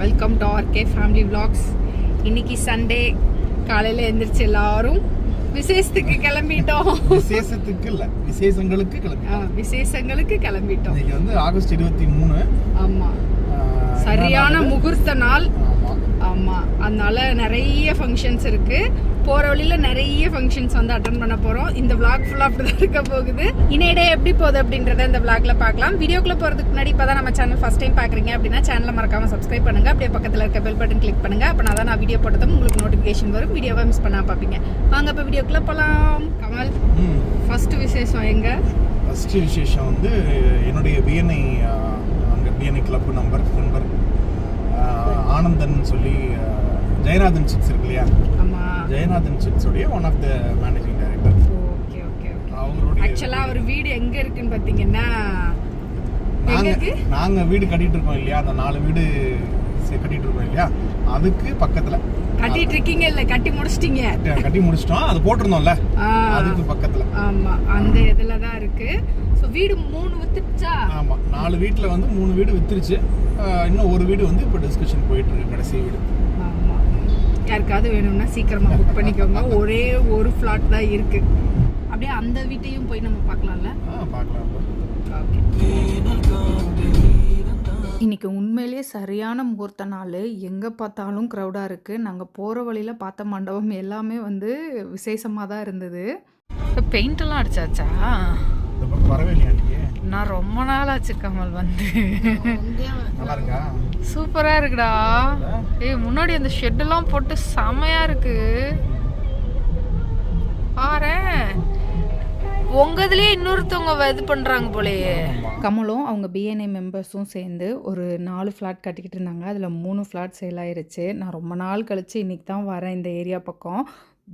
Welcome to RK family vlogs. இன்னைக்கு Sunday காலையில் எழுந்திரிச்சு எல்லாரும் விசேஷத்துக்கு கிளம்பிட்டோம். விசேஷத்துக்கு இல்ல, விசேஷங்களுக்கு கிளம்பிட்டோம். இன்னைக்கு வந்து ஆகஸ்ட் 23. ஆமா, சரியான முகூர்த்த நாள். ஆமா, அதனால நிறைய ஃபங்க்ஷன்ஸ் இருக்கு. போற வழியில நிறைய ஃபங்க்ஷன்ஸ் வந்து அட்டெண்ட் பண்ண போறோம். இந்த விளாக் ஃபுல்லா அப்படிதான் இருக்க போகுது. இன்னைய எப்படி போகுது அப்படின்றத இந்த விளாக்ல பார்க்கலாம். வீடியோக்குள்ள போறதுக்கு முன்னாடி இப்பதான் நம்ம சேனல் ஃபர்ஸ்ட் டைம் பாக்குறீங்க அப்படின்னா சேனலை மறக்காம சப்ஸ்கிரைப் பண்ணுங்க. அப்படியே பக்கத்துல இருக்க பெல் பட்டன் கிளிக் பண்ணுங்க. அப்ப நான் வீடியோ போட்டதும் உங்களுக்கு நோட்டிபிகேஷன் வரும். வீடியோவை மிஸ் பண்ணாம பாப்பீங்க. வாங்க இப்ப வீடியோக்குள்ள போலாம். கமல், ஃபர்ஸ்ட் விசேஷம் எங்க? ஃபர்ஸ்ட் விசேஷம் வந்து என்னுடைய பிஎன்ஐ கிளப் நம்பர் ஆனந்தன் சொல்லி ஜெயநாதன் சிட்ஸ் இருக்கு இல்லையா? ஆமா, ஜெயநாதன் சிட்ஸ் உடைய one of the managing director. Okay okay okay. அவரோட ஆக்சுவலா அவர் வீடு எங்க இருக்குன்னு பாத்தீங்கன்னா, நாங்க வீடு கட்டிட்டு இருக்கோம் இல்லையா, அந்த 4 வீடு கட்டிட்டு இருக்கோம் இல்லையா, அதுக்கு பக்கத்துல கட்டிட்டு இருக்கீங்க. இல்ல, கட்டி முடிச்சிட்டோம். அது போட்டிருந்தோம்ல, அதுக்கு பக்கத்துல. ஆமா, அந்த இதுல தான் இருக்கு. சோ வீடு 3 வித்துச்சா? ஆமா, 4 வீட்ல வந்து 3 வீடு வித்துருச்சு. இன்னும் ஒரு வீடு வந்து இப்போ டிஸ்கஷன் போயிட்டு இருக்கு, கடைசி வீடு. ஆமா, யாருக்காவது வேணும்னா சீக்கிரமா புக் பண்ணிக்கோங்க. ஒரே ஒரு ஃபிளாட் தான் இருக்கு. அப்படியே அந்த வீட்டையும் போய் நம்ம பார்க்கலாம்ல? பார்க்கலாம். இன்னைக்கு உண்மையிலேயே சரியான முகூர்த்த நாள். எங்கே பார்த்தாலும் க்ரௌடாக இருக்குது. நாங்கள் போகிற வழியில் பார்த்த மண்டபம் எல்லாமே வந்து விசேஷமாக தான் இருந்தது. இப்போ பெயிண்டெல்லாம் அடிச்சாச்சா? நான் ரொம்ப நாள் ஆச்சு கமல் வந்து. சூப்பராக இருக்குடா. முன்னாடி அந்த ஷெட்டெல்லாம் போட்டு செமையாக இருக்கு. பாரேன், உங்கதுலேயே இன்னொருத்தவங்க இது பண்ணுறாங்க போலயே. கமலும் அவங்க பிஎன்ஐ மெம்பர்ஸும் சேர்ந்து ஒரு 4 ஃப்ளாட் கட்டிக்கிட்டு இருந்தாங்க. அதில் 3 ஃப்ளாட் சேல் ஆயிருச்சு. நான் ரொம்ப நாள் கழித்து இன்றைக்கி தான் வரேன் இந்த ஏரியா பக்கம்.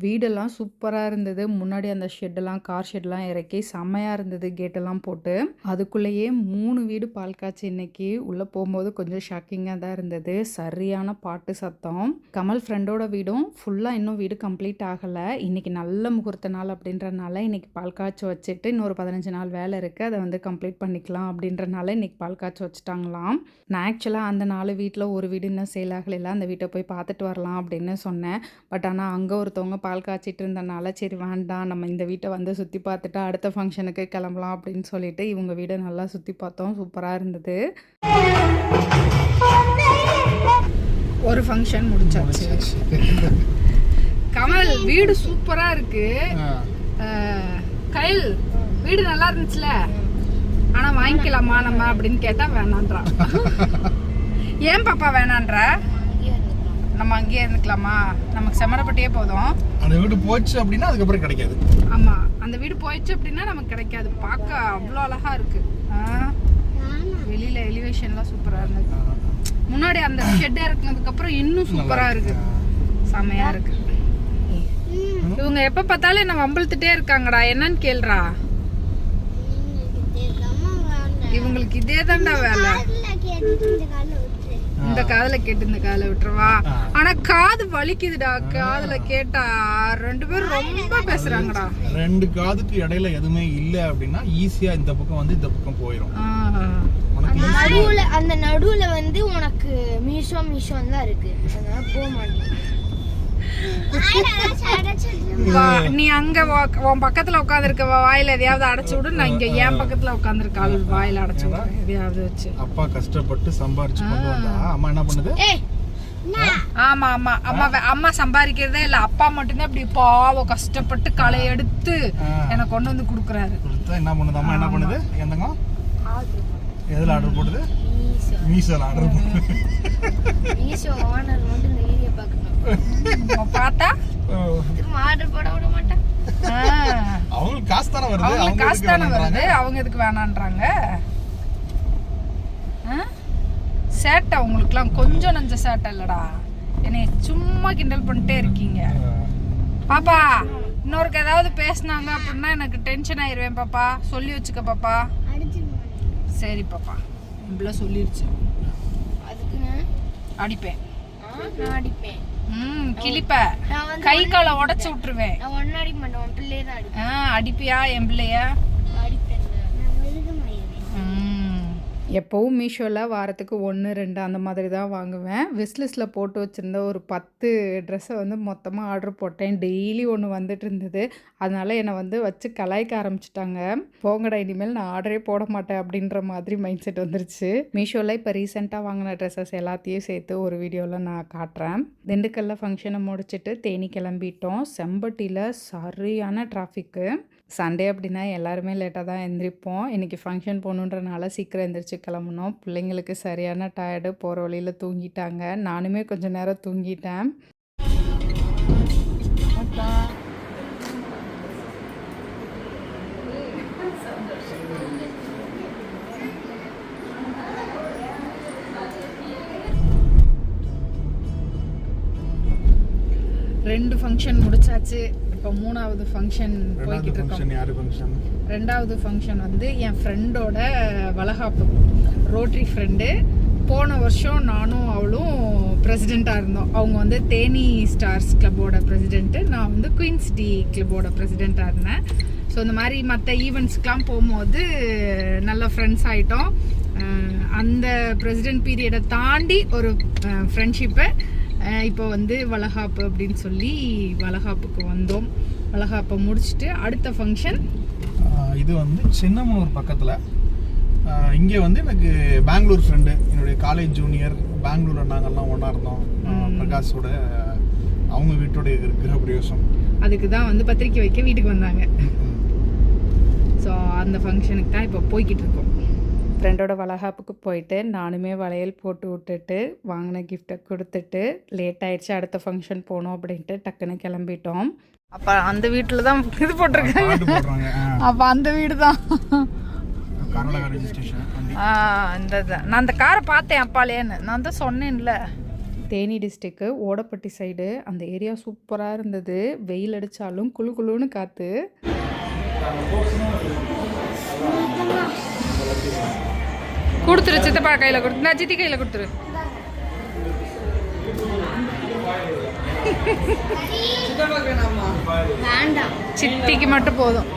வீடெல்லாம் சூப்பராக இருந்தது. முன்னாடி அந்த ஷெட்டெல்லாம், கார் ஷெட்லாம் இறக்கி செம்மையாக இருந்தது, கேட்டெல்லாம் போட்டு. அதுக்குள்ளேயே 3 வீடு பால் காய்ச்சி. இன்னைக்கு உள்ளே போகும்போது கொஞ்சம் ஷாக்கிங்காக தான் இருந்தது. சரியான பாட்டு சத்தம். கமல் ஃப்ரெண்டோட வீடும் ஃபுல்லாக இன்னும் வீடு கம்ப்ளீட் ஆகலை. இன்னைக்கு நல்ல முகூர்த்த நாள் அப்படின்றனால இன்னைக்கு பால் காய்ச்சி வச்சுட்டு இன்னொரு 15 நாள் வேலை இருக்குது, அதை வந்து கம்ப்ளீட் பண்ணிக்கலாம் அப்படின்றனால இன்னைக்கு பால் காய்ச்சி வச்சுட்டாங்களாம். நான் ஆக்சுவலாக அந்த 4 வீட்டில் ஒரு வீடு இன்னும் சேல் ஆகலைல, அந்த வீட்டை போய் பார்த்துட்டு வரலாம் அப்படின்னு சொன்னேன். பட் ஆனால் அங்கே ஒருத்தவங்க பால் காய்ச்சிட்டு இருந்தனால சரி வேண்டாம், நம்ம இந்த வீட்டை வந்து சுற்றி பார்த்துட்டு அடுத்த ஃபங்க்ஷனுக்கு கிளம்பலாம் அப்படின்னு சொல்லிட்டு இவங்க வீடை நல்லா சுற்றி பார்த்தோம். சூப்பராக இருந்தது. ஒரு ஃபங்க்ஷன் முடிச்சாச்சு. கமல், வீடு சூப்பராக இருக்கு. கைல், வீடு நல்லா இருந்துச்சுல, ஆனால் வாங்கிக்கலாமா நம்ம அப்படின்னு கேட்டால் வேணான்றா. ஏன் பாப்பா வேணான்ற? நம்ம அங்கேயே இருந்துக்கலாமா? நமக்கு செம்மரப்பட்டியே போதும். அந்த வீடு போச்சு அப்படின்னா அதுக்கப்புறம் கிடைக்காது. ஆமா, அந்த வீடு போயிடுச்சு அப்படின்னா நமக்கு கிடைக்காது. பார்க்க அவ்வளோ அழகா இருக்கு. வெளியில எலிவேஷன்லாம் சூப்பரா இருந்தது. முன்னாடி அந்த ஷெட் இறக்குனதுக்கு அப்புறம் இன்னும் சூப்பரா இருக்கு, செமையா இருக்கு. இவங்க எப்ப பார்த்தாலும் என்ன வம்பிழுத்துட்டே இருக்காங்கடா, என்னன்னு கேளுடா. இவங்களுக்கு இதே தான்டா வேலை. இந்த காதுல கேட்டு இந்த காதுல விட்டுருவா. ஆனா காது வலிக்குதுடா, காதுல கேட்டா. 2 பேரும் ரொம்ப பேசுறாங்கடா. 2 காதுக்கு இடையில எதுவுமே இல்ல அப்படின்னா ஈஸியா இந்த பக்கம் வந்து இந்த பக்கம் போயிடும். அந்த நடுவுல வந்து உனக்கு மீஷம் தான் இருக்கு, அதனால போக மாட்டேன். நீ அங்க உன் பக்கத்துல உட்காந்துருக்க வாயில எதையாவது அடைச்சு விடு. நான் இங்க என் பக்கத்துல உட்காந்துருக்க வாயில அடைச்சு விடுறேன் எதையாவது வச்சு. அப்பா கஷ்டப்பட்டு சம்பாரிச்சு கொண்டு வந்தா அம்மா என்ன பண்ணுது? ஆமா ஆமா, அம்மா சம்பாதிக்கிறதே இல்ல, அப்பா மட்டும்தான் இப்படி பாவம் கஷ்டப்பட்டு களை எடுத்து எனக்கு கொண்டு வந்து குடுக்குறாரு. என்ன பண்ணுது அம்மா? என்ன பண்ணுது? என்னங்க எதுல ஆர்டர் போடுது? மீஷோல ஆர்டர் போடுது. மீஷோ ஓனர் வந்து இந்த வீடியோ பார்க்கணும். பார்த்தா ஆர்டர் போட விட மாட்டேன். அவங்களுக்கு காசு தானே வருது. அவங்களுக்கு காசு தானே வருது, அவங்க எதுக்கு வேணான்றாங்க? சேட்டை உங்களுக்குலாம் கொஞ்சம் நஞ்ச சேட்டை இல்லடா. என்னை சும்மா கிண்டல் பண்ணிட்டே இருக்கீங்க. பாப்பா, இன்னொருக்கு ஏதாவது பேசினாங்க அப்படின்னா எனக்கு டென்ஷன் ஆயிடுவேன் பாப்பா, சொல்லி வச்சுக்க பாப்பா. சரி பாப்பா, இவ்வளோ சொல்லிருச்சு. அதுக்கு அடிப்பேன், அடிப்பேன். கிளிப்ப கை காலை உடைச்சு விட்டுருவேன். அடிப்பியா என் பிள்ளைய? எப்போவும் மீஷோவில் வாரத்துக்கு 1, 2 அந்த மாதிரி தான் வாங்குவேன். விஷ்லிஸ்ட்டில் போட்டு வச்சுருந்த ஒரு 10 ட்ரெஸ்ஸை வந்து மொத்தமாக ஆர்டர் போட்டேன். டெய்லி ஒன்று வந்துட்டு இருந்தது. அதனால் என்னை வந்து வச்சு கலாய்க்க ஆரம்பிச்சிட்டாங்க. போங்கடா இனிமேல் நான் ஆர்டரே போட மாட்டேன் அப்படின்ற மாதிரி மைண்ட் செட் வந்துருச்சு. மீஷோவில் இப்போ ரீசெண்டாக வாங்கின ட்ரெஸ்ஸஸ் எல்லாத்தையும் சேர்த்து ஒரு வீடியோவில் நான் காட்டுறேன். திண்டுக்கல்ல ஃபங்க்ஷனை முடிச்சுட்டு தேனி கிளம்பிட்டோம். செம்பட்டியில் சரியான டிராஃபிக்கு. சண்டே அப்படின்னா எல்லாருமே லேட்டாக தான் எந்திரிப்போம். இன்றைக்கி ஃபங்க்ஷன் போகணுன்றனால சீக்கிரம் எந்திரிச்சு கிளம்புனோம். பிள்ளைங்களுக்கு சரியான டயர்டு, போகிற வழியில் தூங்கிட்டாங்க. நானுமே கொஞ்சம் நேரம் தூங்கிட்டேன். ரெண்டு ஃபங்க்ஷன் முடிச்சாச்சு. இப்போ 3வது ஃபங்க்ஷன் போய்கிட்டு இருக்கோம். யாரு ஃபங்க்ஷன்? 2வது ஃபங்க்ஷன் வந்து என் ஃப்ரெண்டோட வளகாப்பு. Rotary friend. போன வருஷம் நானும் அவளும் பிரசிடெண்ட்டாக இருந்தோம். அவங்க வந்து தேனி ஸ்டார்ஸ் கிளப்போட பிரசிடெண்ட்டு, நான் வந்து குயின்ஸ் டி கிளப்போட பிரசிடெண்ட்டாக இருந்தேன். ஸோ இந்த மாதிரி மற்ற ஈவெண்ட்ஸ்க்கெலாம் போகும்போது நல்ல ஃப்ரெண்ட்ஸ் ஆகிட்டோம். அந்த பிரசிடெண்ட் பீரியடை தாண்டி ஒரு ஃப்ரெண்ட்ஷிப்பை இப்போ வந்து வளகாப்பு அப்படின்னு சொல்லி வளகாப்புக்கு வந்தோம். வளகாப்பை முடிச்சுட்டு அடுத்த ஃபங்க்ஷன் இது வந்து சின்னமனூர் பக்கத்தில். இங்கே வந்து எனக்கு பெங்களூர் ஃப்ரெண்டு, என்னுடைய காலேஜ் ஜூனியர். பெங்களூரில் நாங்கள்லாம் ஒன்றா இருந்தோம். பிரகாஷோட அவங்க வீட்டோடைய கிரகப்பிரவேசம். அதுக்கு தான் வந்து பத்திரிக்கை வைக்க வீட்டுக்கு வந்தாங்க. ஸோ அந்த ஃபங்க்ஷனுக்கு தான் இப்போ போய்கிட்டு இருக்கோம். ஃப்ரெண்டோட வளகாப்புக்கு போயிட்டு நானுமே வளையல் போட்டு விட்டுட்டு வாங்கின கிஃப்ட்டை கொடுத்துட்டு லேட் ஆயிடுச்சு. அடுத்த ஃபங்க்ஷன் போகணும் அப்படின்ட்டு டக்குன்னு கிளம்பிட்டோம். அப்போ அந்த வீட்டில் தான் இது போட்டிருக்காங்க. அப்போ அந்த வீடு தான் நான் அந்த காரை பார்த்தேன் அப்பாலேன்னு நான் தான் சொன்னேன்ல. தேனி டிஸ்ட்ரிக்கு ஓடப்பட்டி சைடு அந்த ஏரியா சூப்பராக இருந்தது. வெயில் அடித்தாலும் குளு குளுன்னு காற்று. கொடுத்துரு சித்தப்பா கையில் கொடுத்து, நான் சித்தி கையில் கொடுத்துரு. சித்திக்கு மட்டும் போதும்.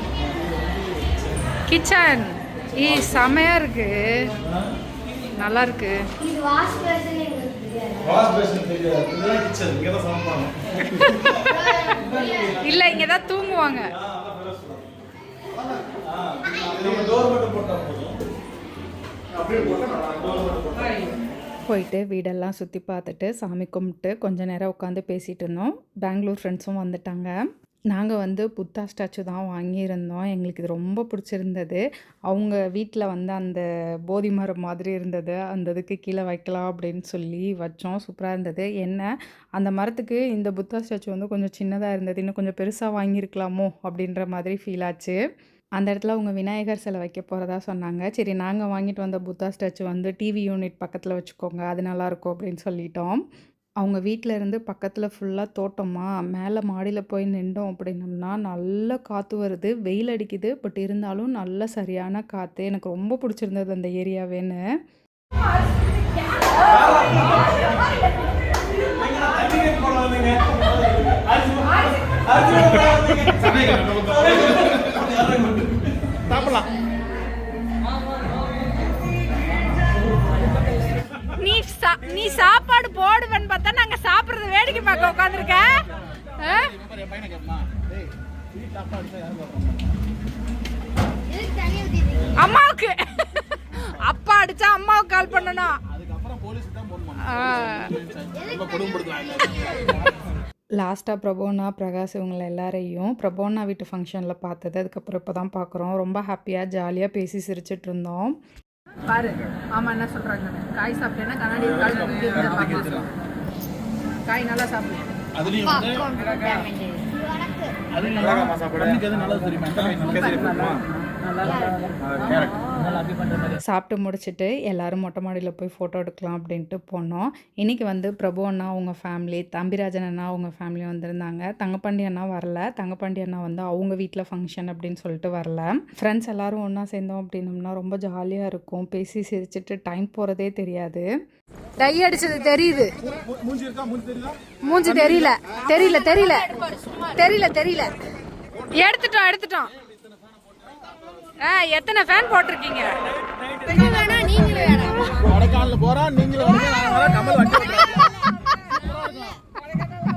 கிச்சன் செமையா இருக்கு, நல்லா இருக்கு. இல்ல இங்கதான் தூங்குவாங்க. போயிட்டு வீடெல்லாம் சுற்றி பார்த்துட்டு சாமி கும்பிட்டு கொஞ்ச நேரம் உட்காந்து பேசிகிட்டு இருந்தோம். பெங்களூர் ஃப்ரெண்ட்ஸும் வந்துட்டாங்க. நாங்கள் வந்து புத்தா ஸ்டாச்சு தான் வாங்கியிருந்தோம். எங்களுக்கு இது ரொம்ப பிடிச்சிருந்தது. அவங்க வீட்டில் வந்து அந்த போதி மரம் மாதிரி இருந்தது. அந்த இதுக்கு கீழே வைக்கலாம் அப்படின்னு சொல்லி வச்சோம். சூப்பராக இருந்தது. என்ன அந்த மரத்துக்கு இந்த புத்தா ஸ்டாச்சு வந்து கொஞ்சம் சின்னதாக இருந்தது. இன்னும் கொஞ்சம் பெருசாக வாங்கியிருக்கலாமோ அப்படின்ற மாதிரி ஃபீல் ஆச்சு. அந்த இடத்துல அவங்க விநாயகர் சிலை வைக்க போகிறதா சொன்னாங்க. சரி நாங்கள் வாங்கிட்டு வந்த புத்தா ஸ்டாச்சு வந்து டிவி யூனிட் பக்கத்தில் வச்சுக்கோங்க, அது நல்லாயிருக்கும் அப்படின்னு சொல்லிட்டோம். அவங்க வீட்டில் இருந்து பக்கத்தில் ஃபுல்லாக தோட்டமா, மேலே மாடியில் போய் நின்றோம் அப்படின்னம்னா நல்ல காற்று வருது. வெயில் அடிக்குது, பட் இருந்தாலும் நல்ல சரியான காற்று. எனக்கு ரொம்ப பிடிச்சிருந்தது அந்த ஏரியாவேன்னு. நீ சாப்பாடு போடுவேன்னு பார்த்தா நாங்க சாப்பிடுறது வேடிக்கை பார்க்க உட்காந்துருக்க. அம்மாவுக்கு அப்பா அடிச்சா அம்மாவுக்கு கால் பண்ணணும். லாஸ்ட்டாக பிரபோனா, பிரகாஷ் இவங்களை எல்லாரையும் பிரபோனா வீட்டு ஃபங்க்ஷனில் பார்த்தது. அதுக்கப்புறம் இப்போ தான் பார்க்குறோம். ரொம்ப ஹாப்பியாக ஜாலியாக பேசி சிரிச்சிட்டு இருந்தோம். பாரு ஆமாம் என்ன சொல்கிறாங்க, காய் சாப்பிட்டேன்னா கண்ணாடி காய் நல்லா சாப்பிடு. சாப்பிட்டு முடிச்சுட்டு எல்லாரும் மொட்டை மாடியில் போய் ஃபோட்டோ எடுக்கலாம் அப்படின்ட்டு போனோம். இன்றைக்கி வந்து பிரபு அண்ணா அவங்க ஃபேமிலி, தம்பிராஜன் அண்ணா அவங்க ஃபேமிலி வந்திருந்தாங்க. தங்கப்பாண்டி அண்ணா வரல. தங்கப்பாண்டி அண்ணா வந்து அவங்க வீட்டில் ஃபங்க்ஷன் அப்படின்னு சொல்லிட்டு வரல. ஃப்ரெண்ட்ஸ் எல்லோரும் ஒன்றா சேர்ந்தோம் அப்படின்னோம்னா ரொம்ப ஜாலியாக இருக்கும். பேசி சிரிச்சிட்டு டைம் போகிறதே தெரியாது. டை அடிச்சது தெரியுது, மூஞ்சி தெரியல தெரியல தெரியல தெரியல தெரியல. எடுத்துட்டோம். எத்தனை ஃபேன் போட்டிருக்கீங்க? வேணா நீங்களே வேணா. கொடைக்கானல் போறோம், நீங்களும் வந்து நாங்க வரோம், கமல் வண்டி ஓட்டுறாரு.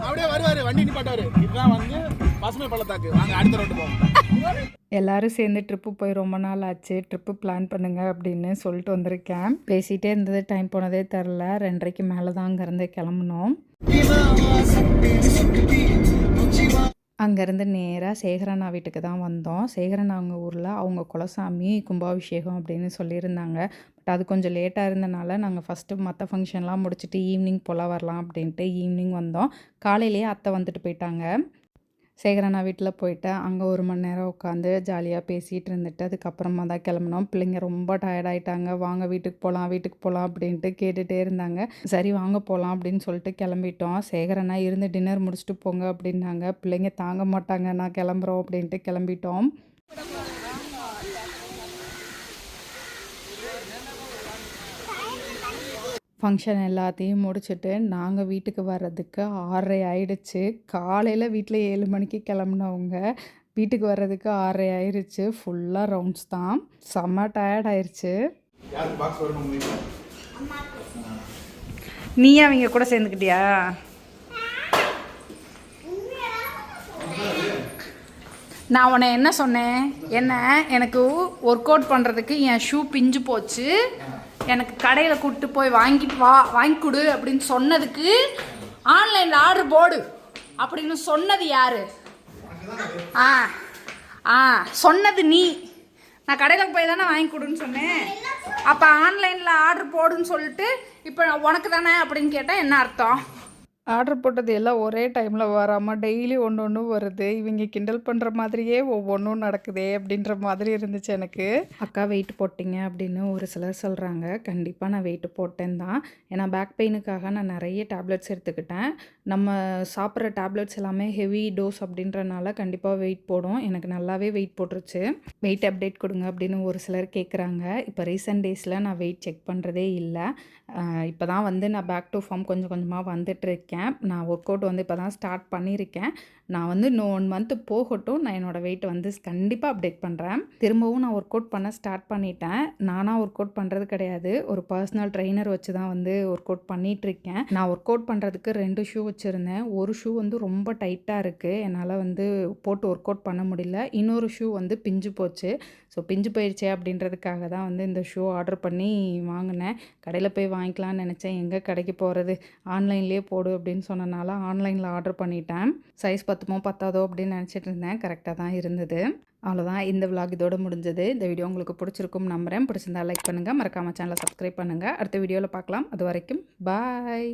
அப்படியே வருவாரு, வண்டி நிப்பாட்டாரு. இதுதான் வந்து பசுமை பள்ளத்தாக்கு. வாங்க அடுத்த ரோட்டு போவோம். எல்லாரும் சேர்ந்து ட்ரிப்பு போய் ரொம்ப நாள் ஆச்சு, ட்ரிப்பு பிளான் பண்ணுங்க அப்படின்னு சொல்லிட்டு வந்திருக்கேன். பேசிகிட்டே இருந்தது, டைம் போனதே தெரில. 2:30க்கு மேலே தான் அங்கேருந்து கிளம்புனோம். அங்கேருந்து நேராக சேகரண்ணா வீட்டுக்கு தான் வந்தோம். சேகரண்ணா அவங்க ஊரில் அவங்க குலசாமி கும்பாபிஷேகம் அப்படின்னு சொல்லியிருந்தாங்க. பட் அது கொஞ்சம் லேட்டாக இருந்தனால நாங்கள் ஃபஸ்ட்டு மற்ற ஃபங்க்ஷன்லாம் முடிச்சுட்டு ஈவினிங் போல் வரலாம் அப்படின்ட்டு ஈவினிங் வந்தோம். காலையிலேயே அத்தை வந்துட்டு போயிட்டாங்க. சேகரண்ணா வீட்டில் போயிட்டு அங்கே 1 மணி நேரம் உட்காந்து ஜாலியாக பேசிகிட்டு இருந்துட்டு அதுக்கப்புறமா தான் கிளம்புனோம். பிள்ளைங்க ரொம்ப டயர்டாயிட்டாங்க. வாங்க வீட்டுக்கு போகலாம் அப்படின்ட்டு கேட்டுகிட்டே இருந்தாங்க. சரி வாங்க போகலாம் அப்படின்னு சொல்லிட்டு கிளம்பிட்டோம். சேகரண்ணா இருந்து டின்னர் முடிச்சுட்டு போங்க அப்படின்னாங்க. பிள்ளைங்க தாங்க மாட்டாங்க, நான் கிளம்புறோம் அப்படின்ட்டு கிளம்பிட்டோம். ஃபங்க்ஷன் எல்லாத்தையும் முடிச்சுட்டு நாங்கள் வீட்டுக்கு வர்றதுக்கு 6:30 ஆயிடுச்சு. காலையில் வீட்டில் 7 மணிக்கு கிளம்புனவங்க வீட்டுக்கு வர்றதுக்கு 6:30 ஆயிடுச்சு. ஃபுல்லாக ரவுண்ட்ஸ் தான். செம்ம டயர்ட் ஆயிடுச்சு. நீ அவங்க கூட சேர்ந்துக்கிட்டியா? நான் உன்னை என்ன சொன்னேன்? எனக்கு ஒர்க் அவுட் பண்ணுறதுக்கு என் ஷூ பிஞ்சு போச்சு, எனக்கு கடையில் கூப்பிட்டு போய் வாங்கி கொடு அப்படின்னு சொன்னதுக்கு ஆன்லைனில் ஆர்டர் போடு அப்படின்னு சொன்னது யாரு? சொன்னது நீ. நான் கடையில் போய் தானே வாங்கி கொடுன்னு சொன்னேன். அப்போ ஆன்லைனில் ஆர்டர் போடுன்னு சொல்லிட்டு இப்போ உனக்கு தானே அப்படின்னு கேட்டால் என்ன அர்த்தம்? ஆர்டர் போட்டது எல்லாம் ஒரே டைமில் வராமல் டெய்லி ஒன்று வருது. இவங்க கிண்டல் பண்ணுற மாதிரியே ஒவ்வொன்றும் நடக்குதே அப்படின்ற மாதிரி இருந்துச்சு எனக்கு. அக்கா வெயிட் போட்டிங்க அப்படின்னு ஒரு சிலர் சொல்கிறாங்க. கண்டிப்பாக நான் வெயிட் போட்டேன் தான். ஏன்னா பேக் பெயினுக்காக நான் நிறைய டேப்லெட்ஸ் எடுத்துக்கிட்டேன். நம்ம சாப்பிட்ற டேப்லெட்ஸ் எல்லாமே ஹெவி டோஸ் அப்படின்றனால கண்டிப்பாக வெயிட் போடும். எனக்கு நல்லாவே வெயிட் போட்டுருச்சு. வெயிட் அப்டேட் கொடுங்க அப்படின்னு ஒரு சிலர் கேட்குறாங்க. இப்போ ரீசெண்ட் டேஸில் நான் வெயிட் செக் பண்ணுறதே இல்லை. இப்போ தான் வந்து நான் பேக் டு ஃபார்ம் கொஞ்சம் கொஞ்சமாக வந்துட்டுருக்கேன். நான் ஒர்க் அவுட் வந்து இப்போ தான் ஸ்டார்ட் பண்ணியிருக்கேன். நான் வந்து இன்னும் 1 மந்த் போகட்டும், நான் என்னோடய வெயிட் வந்து கண்டிப்பாக அப்டேட் பண்ணுறேன். திரும்பவும் நான் ஒர்க் அவுட் பண்ண ஸ்டார்ட் பண்ணிட்டேன். நானாக ஒர்க் அவுட் பண்ணுறது கிடையாது, ஒரு பர்சனல் ட்ரெயினர் வச்சு தான் வந்து ஒர்க் அவுட் பண்ணிகிட்ருக்கேன். நான் ஒர்க் அவுட் பண்ணுறதுக்கு 2 ஷூ வச்சுருந்தேன். ஒரு ஷூ வந்து ரொம்ப டைட்டாக இருக்குது, என்னால் வந்து போட்டு ஒர்க் அவுட் பண்ண முடியல. இன்னொரு ஷூ வந்து பிஞ்சு போச்சு. ஸோ பிஞ்சு போயிடுச்சே அப்படின்றதுக்காக தான் வந்து இந்த ஷூ ஆர்டர் பண்ணி வாங்கினேன். கடையில் போய் வாங்கிக்கலான்னு நினச்சேன், எங்கே கடைக்கு போகிறது, ஆன்லைன்லேயே போடு அப்படின்னு சொன்னனால ஆன்லைனில் ஆர்டர் பண்ணிட்டேன். சைஸ் பத்துமோ பத்தாதோ அப்படின்னு நினச்சிட்டு இருந்தேன். கரெக்டாக தான் இருந்தது. அவ்வளோதான், இந்த விலாக் இதோடு முடிஞ்சது. இந்த வீடியோ உங்களுக்கு பிடிச்சிருக்கும் நம்புகிறேன். பிடிச்சிருந்தா லைக் பண்ணுங்கள், மறக்காமல் சேனலை சப்ஸ்கிரைப் பண்ணுங்கள். அடுத்த வீடியோவில் பார்க்கலாம். அது வரைக்கும் பாய்.